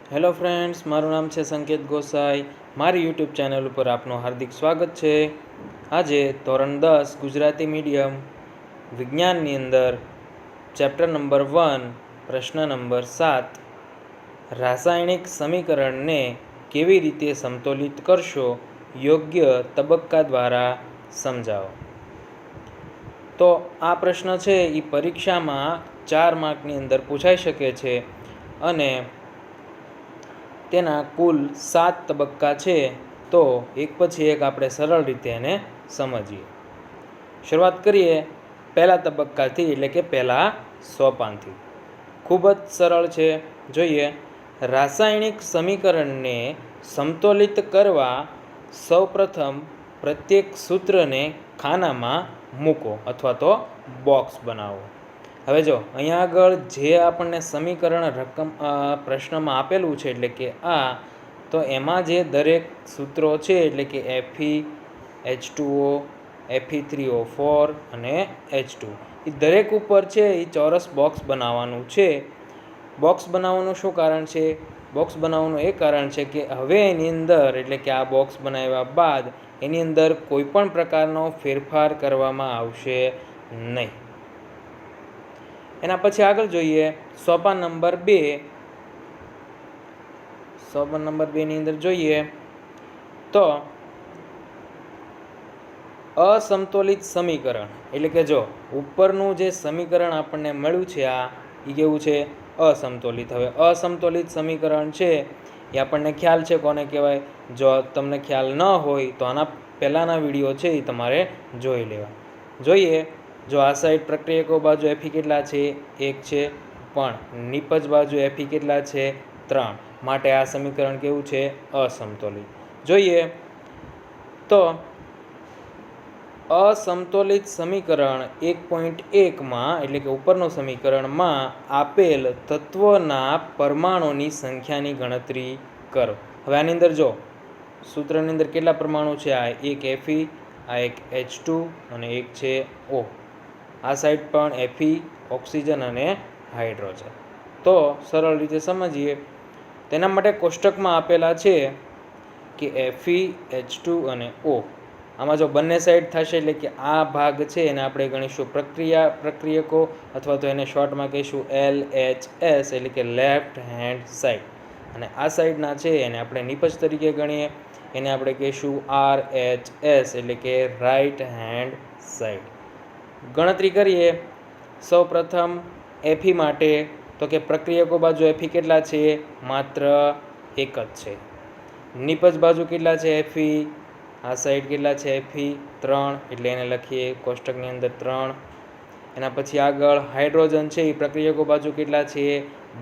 Hello friends, મારું નામ છે સંકેત ગોસાઈ. મારી યુટ્યુબ ચેનલ ઉપર આપનું હાર્દિક સ્વાગત છે. આજે ધોરણ 10 ગુજરાતી મીડિયમ વિજ્ઞાનની અંદર ચેપ્ટર નંબર 1 પ્રશ્ન નંબર 7 રાસાયણિક સમીકરણને કેવી રીતે સમતોલિત કરશો, યોગ્ય તબક્કા દ્વારા સમજાવો. તો આ પ્રશ્ન છે એ પરીક્ષામાં 4 માર્કની અંદર પૂછાઈ શકે છે અને તેના કુલ 7 તબક્કા છે. તો એક પછી એક આપણે સરળ રીતે એને સમજીએ. શરૂઆત કરીએ પહેલા તબક્કાથી, એટલે કે પહેલા સોપાનથી. ખૂબ જ સરળ છે. જોઈએ, રાસાયણિક સમીકરણને સમતોલિત કરવા સૌપ્રથમ પ્રત્યેક સૂત્રને ખાનામાં મૂકો અથવા તો બોક્સ બનાવો. હવે જો અહીંયા આગળ જે આપણને સમીકરણ પ્રશ્નમાં આપેલું છે, એટલે કે આ, તો એમાં જે દરેક સૂત્રો છે, એટલે કે Fe, H2O, Fe3O4 અને H2, એ દરેક ઉપર છે એ ચોરસ બોક્સ બનાવવાનું છે. બોક્સ બનાવવાનું શું કારણ છે? બોક્સ બનાવવાનું એ કારણ છે કે હવે એની અંદર, એટલે કે આ બોક્સ બનાવ્યા બાદ એની અંદર કોઈ પણ પ્રકારનો ફેરફાર કરવામાં આવશે નહીં. એના પછી આગળ જોઈએ સોપાન નંબર 2. સોપાન નંબર 2 ની અંદર જોઈએ તો અસમતોલિત સમીકરણ, એટલે કે જો ઉપરનું જે સમીકરણ આપણને મળ્યું છે આ એ કેવું છે? અસમતોલિત. હવે અસમતોલિત સમીકરણ છે એ આપણને ખ્યાલ છે કોને કહેવાય. જો તમને ખ્યાલ ન હોય તો આના પહેલાંના વિડીયો છે એ તમારે જોઈ લેવા. જોઈએ, જો આ સાઈડ પ્રક્રિયકો બાજુ Fe કેટલા છે? 1 છે, પણ નિપજ બાજુ Fe કેટલા છે? 3. માટે આ સમીકરણ કેવું છે? અસમતોલિત. જોઈએ તો અસમતોલિત સમીકરણ 1.1માં, એટલે કે ઉપરનું સમીકરણમાં આપેલ તત્વના પરમાણુની સંખ્યાની ગણતરી કરો. હવે આની અંદર જો સૂત્રની અંદર કેટલા પરમાણુ છે? આ એક Fe, આ એક H2 અને એક છે O. આ સાઈડ પણ Fe, ઓક્સિજન અને હાઇડ્રોજન. તો સરળ રીતે સમજીએ. તેના માટે કોષ્ટકમાં આપેલા છે કે Fe, H2 અને O. આમાં જો બંને સાઈડ થશે, એટલે કે આ ભાગ છે એને આપણે ગણીશું પ્રક્રિયકો, અથવા તો એને શોર્ટમાં કહીશું LHS, એટલે કે લેફ્ટ હેન્ડ સાઈડ. અને આ સાઈડના છે એને આપણે નિપજ તરીકે ગણીએ, એને આપણે કહીશું RHS, એટલે કે રાઈટ હેન્ડ સાઈડ. ગણતરી કરીએ સૌ પ્રથમ Fe માટે, તો કે પ્રક્રિયકો બાજુ Fe કેટલા છે? માત્ર એક જ છે. નિપજ બાજુ કેટલા છે Fe? આ સાઈડ કેટલા છે Fe? 3, એટલે એને લખીએ કોષ્ટકની અંદર 3. એના પછી આગળ હાઇડ્રોજન છે એ પ્રક્રિયકો બાજુ કેટલા છે?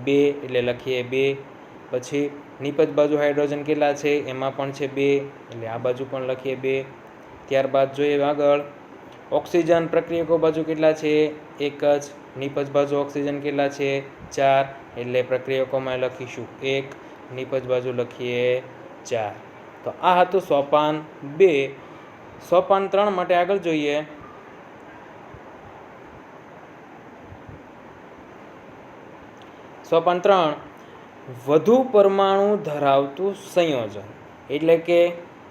2, એટલે લખીએ 2. પછી નિપજ બાજુ હાઇડ્રોજન કેટલા છે? એમાં પણ છે 2, એટલે આ બાજુ પણ લખીએ 2. ત્યારબાદ જોઈએ આગળ ઓક્સિજન પ્રક્રિયકો બાજુ કેટલા છે? 1 જ. નિપજ બાજુ ઓક્સિજન કેટલા છે? 4, એટલે પ્રક્રિયકોમાં લખીશું 1, નિપજ બાજુ લખીએ 4. તો આ હતું સોપાન 2. સોપાન 3 માટે આગળ જોઈએ. સોપાન 3 વધુ પરમાણુ ધરાવતું સંયોજન, એટલે કે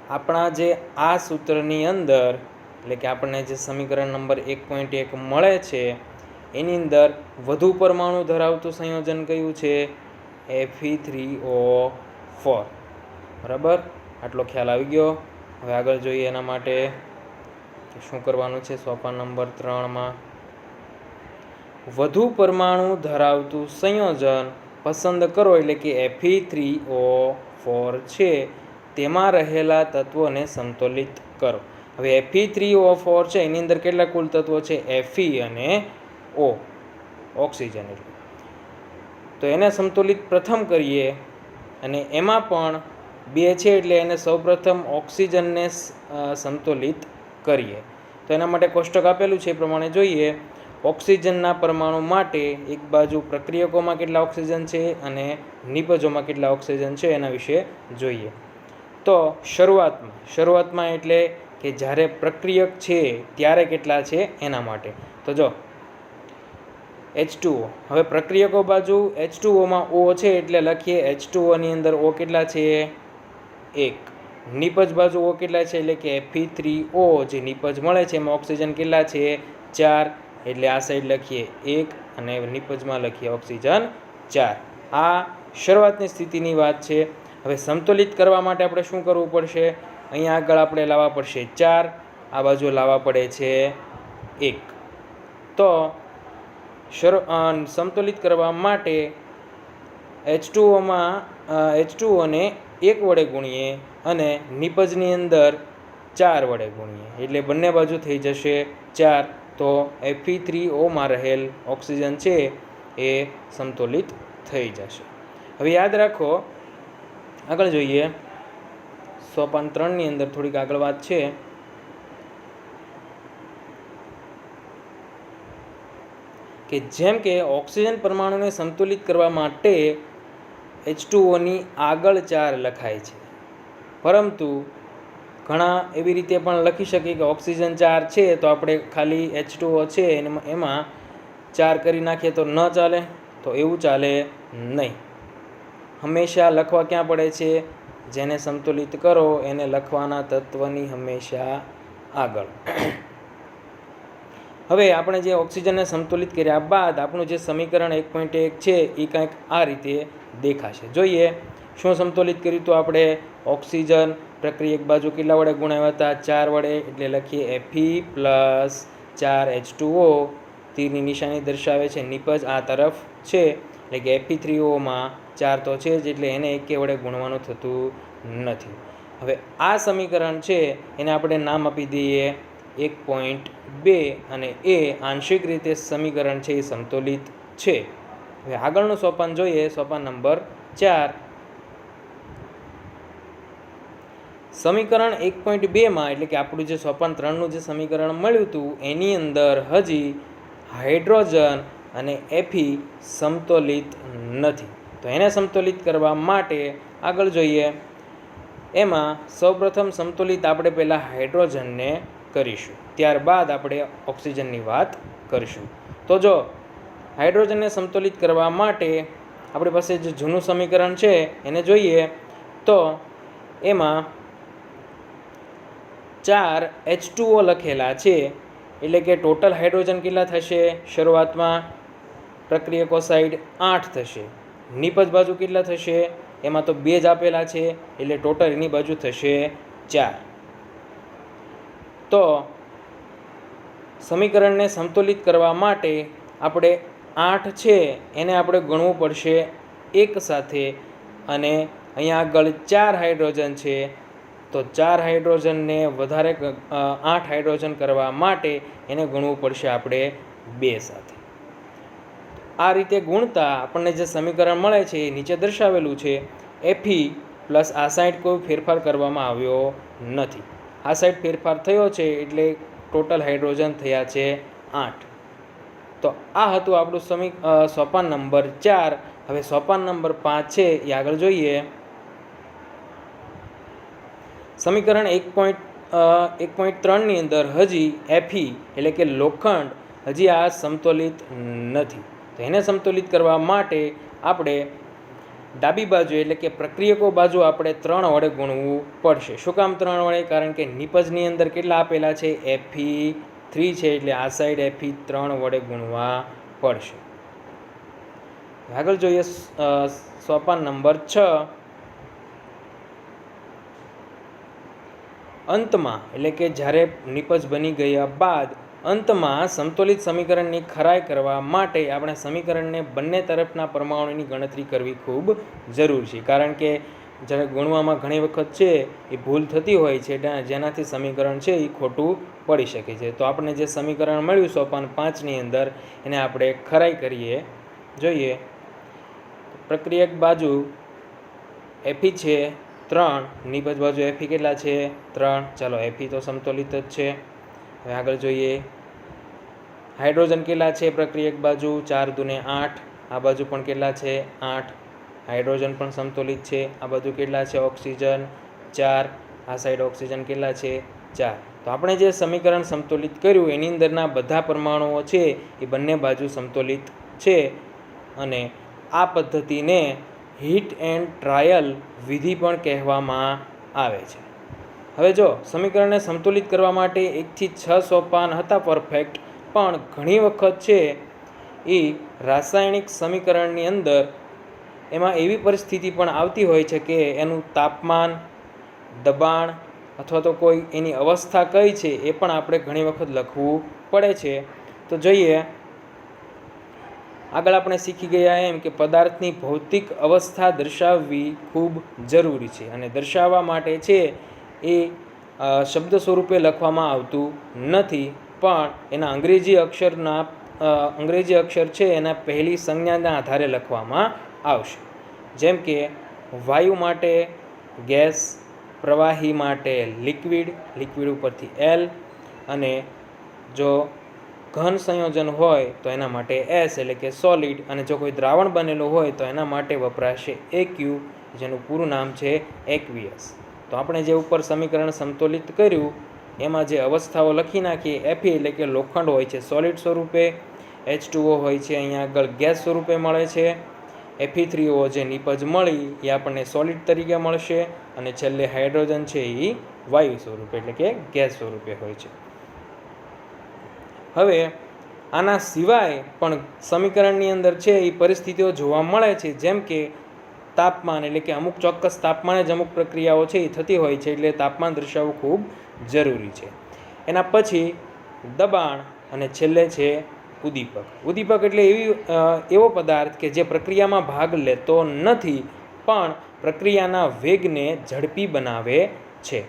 આપણા જે આ સૂત્રની અંદર, એટલે કે આપણને જે સમીકરણ નંબર 1.1 મળે છે એની અંદર વધુ પરમાણુ ધરાવતું સંયોજન કયું છે? Fe3O4. બરાબર, આટલો ખ્યાલ આવી ગયો. હવે આગળ જોઈએ એના માટે શું કરવાનું છે. સોપાન નંબર 3માં વધુ પરમાણુ ધરાવતું સંયોજન પસંદ કરો, એટલે કે Fe3O4 છે તેમાં રહેલા તત્વોને સમતોલિત કરો. હવે Fe3O4 છે એની અંદર કેટલા કુલ તત્વો છે? Fe અને O, ઓક્સિજન. તો એને સમતોલિત પ્રથમ કરીએ, અને એમાં પણ 2 છે એટલે એને સૌપ્રથમ ઓક્સિજનને સમતોલિત કરીએ. તો એના માટે કોષ્ટક આપેલું છે એ પ્રમાણે જોઈએ. ઓક્સિજનના પરમાણુ માટે એક બાજુ પ્રક્રિયકોમાં કેટલા ઓક્સિજન છે અને નિપજોમાં કેટલા ઓક્સિજન છે એના વિશે જોઈએ. તો શરૂઆતમાં એટલે કે જ્યારે પ્રક્રિયક છે ત્યારે કેટલા છે એના માટે. તો જો H2O. હવે પ્રક્રિયકો બાજુ H2O માં O છે એટલે લખીએ H2O ની અંદર O કેટલા છે? 1. નિપજ બાજુ O કેટલા છે એટલે કે Fe3O જે નિપજ મળે છે એમાં ઓક્સિજન કેટલા છે? 4. એટલે આ સાઈડ લખીએ 1 અને નિપજમાં લખીએ ઓક્સિજન 4. આ શરૂઆતની સ્થિતિની વાત છે. હવે સમતોલિત કરવા માટે આપણે શું કરવું પડશે? અહીંયા આગળ આપણે લાવવા પડશે 4, આ બાજુ લાવવા પડે છે 1. તો સમતોલિત કરવા માટે H2O ને 1 વડે ગુણીએ અને નિપજની અંદર 4 વડે ગુણીએ એટલે બંને બાજુ થઈ જશે 4. તો Fe3O માં રહેલ ઓક્સિજન છે એ સમતોલિત થઈ જશે. હવે યાદ રાખો, આગળ જોઈએ. સોપાન 3 ની અંદર થોડીક આગળ વાત છે. કે જેમ કે ઓક્સિજન પરમાણુને સંતુલિત કરવા માટે H2O ની આગળ 4 લખાય છે, પરંતુ ઘણા એવી રીતે પણ લખી શકીએ કે ઓક્સિજન 4 છે તો આપણે ખાલી H2O છે એમાં 4 કરી નાખીએ તો ન ચાલે. તો એવું ચાલે નહીં. હંમેશા લખવા ક્યાં પડે છે? જેને સંતુલિત કરો એને લખવાના તત્વની હંમેશા આગળ. હવે આપણે જે ઓક્સિજનને સંતુલિત કર્યા બાદ આપણું જે સમીકરણ 1.1 છે એ કંઈક આ રીતે દેખાશે. જોઈએ શું સંતુલિત કર્યું. તો આપણે ઓક્સિજન પ્રક્રિયક બાજુ કેટલા વડે ગુણાવ્યા હતા? 4 વડે. એટલે લખીએ Fe + 4H2O. તીરની નિશાની દર્શાવે છે નિપજ આ તરફ છે એટલે કે Fe3O માં 4 તો છે જ એટલે એને 1 વડે ગુણવાનું થતું નથી. હવે આ સમીકરણ છે એને આપણે નામ આપી દઈએ 1.2 અને એ આંશિક રીતે સમીકરણ છે એ સમતોલિત છે. હવે આગળનું સોપાન જોઈએ. સોપાન નંબર 4. સમીકરણ 1.2 માં એટલે કે આપણું જે સોપાન 3નું જે સમીકરણ મળ્યું હતું એની અંદર હજી હાઇડ્રોજન અને Fe સમતોલિત નથી. તો એને સમતોલિત કરવા માટે આગળ જોઈએ. એમાં સૌપ્રથમ સમતોલિત આપણે પહેલાં હાઇડ્રોજનને કરીશું, ત્યારબાદ આપણે ઓક્સિજનની વાત કરીશું. તો જો હાઇડ્રોજનને સમતોલિત કરવા માટે આપણી પાસે જે જૂનું સમીકરણ છે એને જોઈએ તો એમાં 4 H2O લખેલા છે એટલે કે ટોટલ હાઇડ્રોજન કેટલા થશે? શરૂઆતમાં પ્રક્રિયકો સાઈડ 8 થશે. નિપજ બાજુ કેટલા થશે? એમાં તો 2 જ આપેલા છે એટલે ટોટલ એની બાજુ થશે 4. તો સમીકરણને સમતોલિત કરવા માટે આપણે 8 છે એને આપણે ગણવું પડશે 1 સાથે અને અહીંયા આગળ 4 હાઇડ્રોજન છે તો 4 હાઇડ્રોજનને વધારે 8 હાઇડ્રોજન કરવા માટે એને ગણવું પડશે આપણે 2 સાથે. આ રીતે ગુણતા આપણને જે સમીકરણ મળે છે એ નીચે દર્શાવેલું છે. Fe પ્લસ આ સાઈડ કોઈ ફેરફાર કરવામાં આવ્યો નથી. આ સાઈડ ફેરફાર થયો છે એટલે ટોટલ હાઇડ્રોજન થયા છે 8. તો આ હતું આપણું સોપાન નંબર 4. હવે સોપાન નંબર 5 છે એ આગળ જોઈએ. સમીકરણ 1.3 ની અંદર હજી Fe એટલે કે લોખંડ હજી આ સમતોલિત નથી. તો એને સમતોલિત કરવા માટે આપણે ડાબી બાજુ એટલે કે પ્રક્રિયકો બાજુ આપણે 3 વડે ગુણવું પડશે. શું કામ 3 વડે? કારણ કે નિપજની અંદર કેટલા આપેલા છે? Fe3 છે એટલે આ સાઈડ Fe3 વડે ગુણવા પડશે. આગળ જોઈએ સોપાન નંબર 6. અંતમાં એટલે કે જ્યારે નિપજ બની ગયા બાદ અંતમાં સમતોલિત સમીકરણની ખરાઈ કરવા માટે આપણે સમીકરણને બંને તરફના પરમાણુની ગણતરી કરવી ખૂબ જરૂર છે. કારણ કે જ્યારે ગુણવામાં ઘણી વખત છે એ ભૂલ થતી હોય છે જેનાથી સમીકરણ છે એ ખોટું પડી શકે છે. તો આપણે જે સમીકરણ મળ્યું સોપાન 5ની અંદર એને આપણે ખરાઈ કરીએ. જોઈએ પ્રક્રિયક બાજુ Fe છે 3, નિપજ બાજુ Fe કેટલા છે? 3. ચાલો Fe તો સમતોલિત જ છે. હવે આગળ જોઈએ હાઇડ્રોજન કેટલા છે પ્રક્રિયક બાજુ? 4 દુને 8. આ બાજુ પણ કેટલા છે? 8. હાઇડ્રોજન પણ સમતોલિત છે. આ બાજુ કેટલા છે? ઓક્સિજન 4. આ સાઈડ ઓક્સિજન કેટલા છે? 4. તો આપણે જે સમીકરણ સમતોલિત કર્યું એની અંદરના બધા પરમાણુઓ છે એ બંને બાજુ સમતોલિત છે અને આ પદ્ધતિને હિટ એન્ડ ટ્રાયલ વિધિ પણ કહેવામાં આવે છે. હવે જો સમીકરણને સંતુલિત કરવા માટે 1 થી 6 સોપાન હતા પરફેક્ટ, પણ ઘણી વખત છે એ રાસાયણિક સમીકરણની અંદર એમાં એવી પરિસ્થિતિ પણ આવતી હોય છે કે એનું તાપમાન, દબાણ અથવા તો કોઈ એની અવસ્થા કઈ છે એ પણ આપણે ઘણી વખત લખવું પડે છે. તો જોઈએ, આગળ આપણે શીખી ગયા એમ કે પદાર્થની ભૌતિક અવસ્થા દર્શાવવી ખૂબ જરૂરી છે અને દર્શાવવા માટે છે એ શબ્દ સ્વરૂપે લખવામાં આવતું નથી, પણ એના અંગ્રેજી અક્ષર છે એના પહેલી સંજ્ઞાના આધારે લખવામાં આવશે. જેમ કે વાયુ માટે ગેસ, પ્રવાહી માટે લિક્વિડ, લિક્વિડ ઉપરથી એલ, અને જો ઘન સંયોજન હોય તો એના માટે એસ એટલે કે સોલિડ, અને જો કોઈ દ્રાવણ બનેલું હોય તો એના માટે વપરાશે એક્યુ, જેનું પૂરું નામ છે એક્વિયસ. તો આપણે જે ઉપર સમીકરણ સંતુલિત કર્યું એમાં જે અવસ્થાઓ લખી નાખીએ, એફી એટલે કે લોખંડ હોય છે સોલિડ સ્વરૂપે, H2O હોય છે અહીંયા આગળ ગેસ સ્વરૂપે મળે છે, Fe3O જે નિપજ મળી એ આપણને સોલિડ તરીકે મળશે, અને છેલ્લે હાઇડ્રોજન છે એ વાયુ સ્વરૂપે એટલે કે ગેસ સ્વરૂપે હોય છે. હવે આના સિવાય પણ સમીકરણની અંદર છે એ પરિસ્થિતિઓ જોવા મળે છે, જેમ કે તાપમાન, એટલે કે અમુક ચોક્કસ તાપમાને જ અમુક પ્રક્રિયાઓ છે એ થતી હોય છે, એટલે તાપમાન દર્શાવવું ખૂબ જરૂરી છે. એના પછી દબાણ, અને છેલ્લે છે ઉદ્દીપક. ઉદ્દીપક એટલે એવો પદાર્થ કે જે પ્રક્રિયામાં ભાગ લેતો નથી પણ પ્રક્રિયાના વેગને ઝડપી બનાવે છે.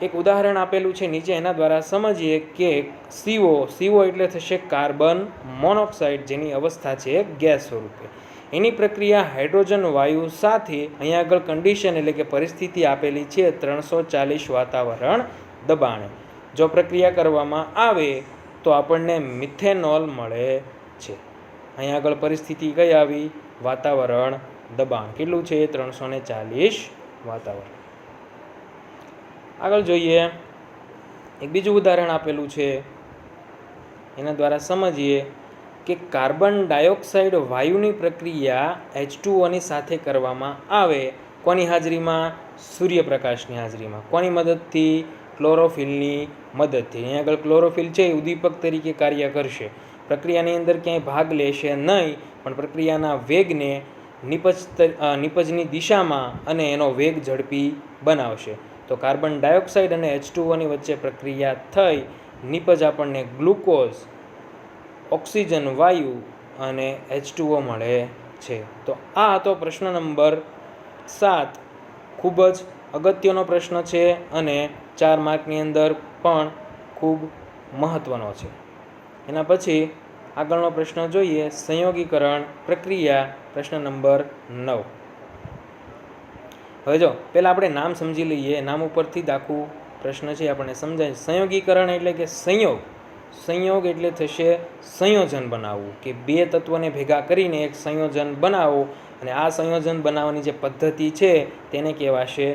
એક ઉદાહરણ આપેલું છે નીચે, એના દ્વારા સમજીએ કે CO એટલે થશે કાર્બન મોનોક્સાઇડ, જેની અવસ્થા છે ગેસ સ્વરૂપે. એની પ્રક્રિયા હાઇડ્રોજન વાયુ સાથે અહીંયા આગળ કન્ડિશન એટલે કે પરિસ્થિતિ આપેલી છે 340 વાતાવરણ દબાણે. જો પ્રક્રિયા કરવામાં આવે તો આપણને મિથેનોલ મળે છે. અહીંયા આગળ પરિસ્થિતિ કઈ આવી? વાતાવરણ દબાણ કેટલું છે? 340 વાતાવરણ. આગળ જોઈએ, એક બીજું ઉદાહરણ આપેલું છે, એના દ્વારા સમજીએ કે કાર્બન ડાયોક્સાઇડ વાયુની પ્રક્રિયા H2Oની સાથે કરવામાં આવે. કોની હાજરીમાં? સૂર્યપ્રકાશની હાજરીમાં. કોની મદદથી? ક્લોરોફિલની મદદથી. અહીંયા આગળ ક્લોરોફિલ છે એ ઉદ્દીપક તરીકે કાર્ય કરશે. પ્રક્રિયાની અંદર ક્યાંય ભાગ લેશે નહીં, પણ પ્રક્રિયાના વેગને નિપજની દિશામાં અને એનો વેગ ઝડપી બનાવશે. તો કાર્બન ડાયોક્સાઇડ અને H2Oની વચ્ચે પ્રક્રિયા થઈ નિપજ આપણને ગ્લુકોઝ, ઓક્સિજન વાયુ અને H2O મળે છે. તો આ હતો પ્રશ્ન નંબર 7. ખૂબ જ અગત્યનો પ્રશ્ન છે અને 4 માર્કની અંદર પણ ખૂબ મહત્ત્વનો છે. એના પછી આગળનો પ્રશ્ન જોઈએ, સંયોગીકરણ પ્રક્રિયા, પ્રશ્ન નંબર 9. હવે જો પહેલાં આપણે નામ સમજી લઈએ, નામ ઉપરથી જ આખું પ્રશ્ન છે આપણને સમજાય. સંયોગીકરણ એટલે કે સંયોગ એટલે થશે સંયોજન બનાવવું, કે બે તત્વોને ભેગા કરીને એક સંયોજન બનાવો, અને આ સંયોજન બનાવવાની જે પદ્ધતિ છે તેને કહેવાશે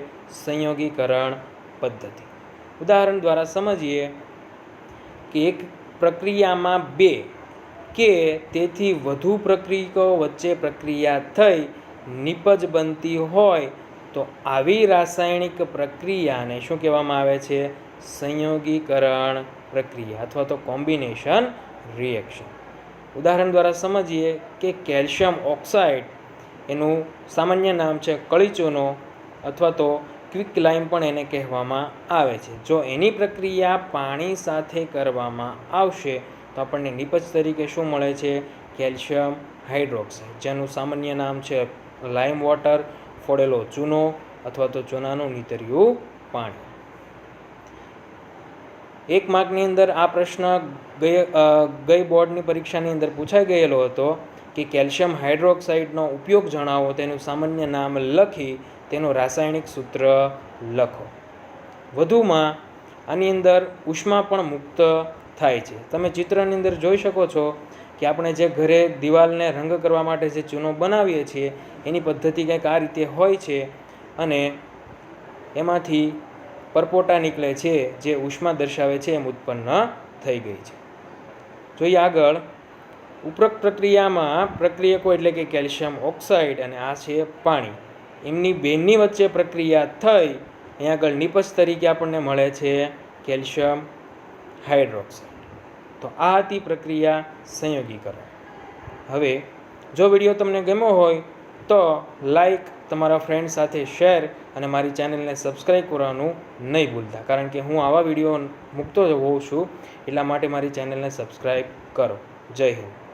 સંયોગીકરણ પદ્ધતિ. ઉદાહરણ દ્વારા સમજીએ કે એક પ્રક્રિયામાં 2 કે તેથી વધુ પ્રક્રિયકો વચ્ચે પ્રક્રિયા થઈ નિપજ બનતી હોય તો આવી રાસાયણિક પ્રક્રિયાને શું કહેવામાં આવે છે? સંયોગીકરણ પ્રક્રિયા અથવા તો કોમ્બિનેશન રિએક્શન. ઉદાહરણ દ્વારા સમજીએ કે કેલ્શિયમ ઓક્સાઇડ, એનું સામાન્ય નામ છે કળીચૂનો અથવા તો ક્વિક લાઇમ પણ એને કહેવામાં આવે છે. જો એની પ્રક્રિયા પાણી સાથે કરવામાં આવશે તો આપણને નિપજ તરીકે શું મળે છે? કેલ્શિયમ હાઇડ્રોક્સાઇડ, જેનું સામાન્ય નામ છે લાઇમ વોટર, ફોડેલો ચૂનો અથવા તો ચૂનાનું નીતર્યું પાણી. 1 માર્કની અંદર આ પ્રશ્ન ગઈ બોર્ડની પરીક્ષાની અંદર પૂછાઈ ગયેલો હતો કે કેલ્શિયમ હાઇડ્રોક્સાઇડનો ઉપયોગ જણાવો, તેનું સામાન્ય નામ લખી તેનું રાસાયણિક સૂત્ર લખો. વધુમાં આની અંદર ઉષ્મા પણ મુક્ત થાય છે. તમે ચિત્રની અંદર જોઈ શકો છો કે આપણે જે ઘરે દિવાલને રંગ કરવા માટે જે ચૂનો બનાવીએ છીએ એની પદ્ધતિ કંઈક આ રીતે હોય છે, અને એમાંથી પરપોટા નીકળે છે જે ઉષ્મા દર્શાવે છે એમ ઉત્પન્ન થઈ ગઈ છે. જોઈએ આગળ ઉપરોક્ત પ્રક્રિયામાં પ્રક્રિયકો એટલે કે કેલ્શિયમ ઓક્સાઇડ અને આ છે પાણી, એમની બેની વચ્ચે પ્રક્રિયા થઈ અહીંયા આગળ નિપજ તરીકે આપણને મળે છે કેલ્શિયમ હાઇડ્રોક્સાઇડ. તો આ હતી પ્રક્રિયા સંયોગીકરણ. હવે જો વિડીયો તમને ગમ્યો હોય તો લાઈક, તમારા ફ્રેન્ડ સાથે શેર અને મારી ચેનલને સબસ્ક્રાઈબ કરવાનું નહીં ભૂલતા, કારણ કે હું આવા વિડીયો મૂકતો હોઉં છું એટલા માટે મારી ચેનલને સબસ્ક્રાઈબ કરો. જય હિન્દ.